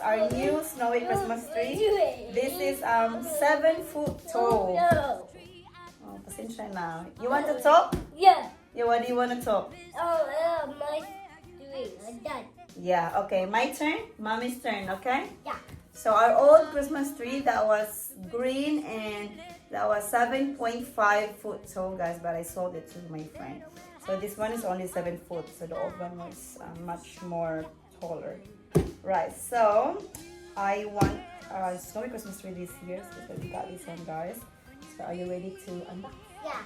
our new snowy Christmas tree. This is 7 foot tall. No. Oh, pasensya na. You want to talk? Yeah. Yeah, what do you want to talk? My three. I'm done. Yeah, okay. My turn? Mommy's turn, okay? Yeah. So our old Christmas tree that was green and that was 7.5 foot tall, guys, but I sold it to my friend. So this one is only 7 foot, so the old one was much more taller. Right, so I want a snowy Christmas tree this year, so we got this one, guys. So are you ready to unbox? Yeah.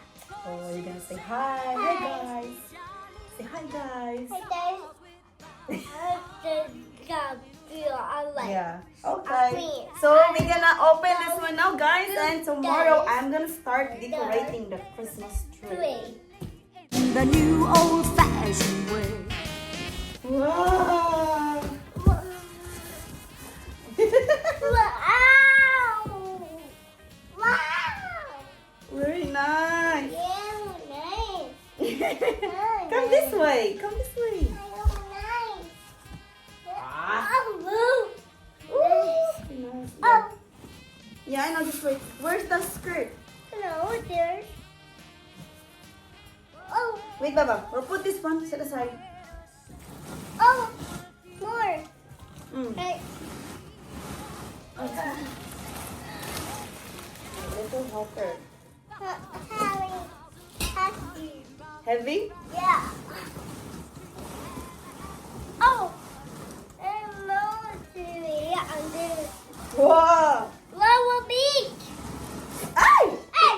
So you're gonna say hi. Hi, guys. Say hi, guys. Yeah. Okay. So we're gonna open this one now, guys, and tomorrow I'm gonna start decorating the Christmas tree. The new old-fashioned way. Wow! Very nice. Come this way. Come this way. Nice. Yeah, I know this way. Where's the skirt? Wait, Baba. We'll put this one set aside. Mm. A little hotter. Heavy? Yeah. Oh, and military under Wow! Lower Beach. Ay! Hey.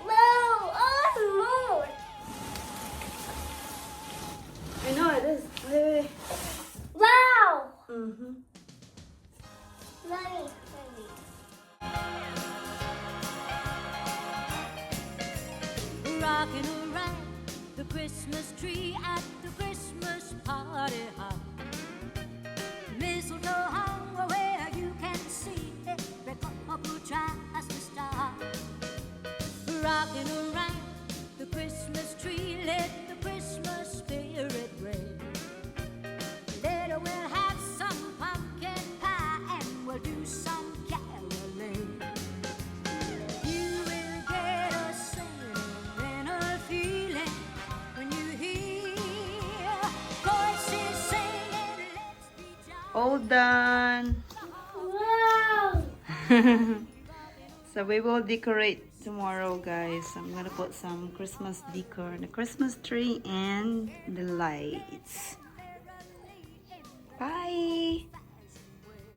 No, oh, I know it is. Wait, wait. wow. Mm-hmm. Money. Rocking around the Christmas tree at the Christmas party hop. Mistletoe hung where you can see every couple tries to stop. Rocking around the Christmas tree, let the Christmas spirit reign. Later we'll have some pumpkin pie and we'll do some caroling. You will get a singing a feeling when you hear voices singing, let's be jolly. All done. Wow. So we will decorate tomorrow, guys. I'm gonna put some Christmas decor on the Christmas tree and the lights.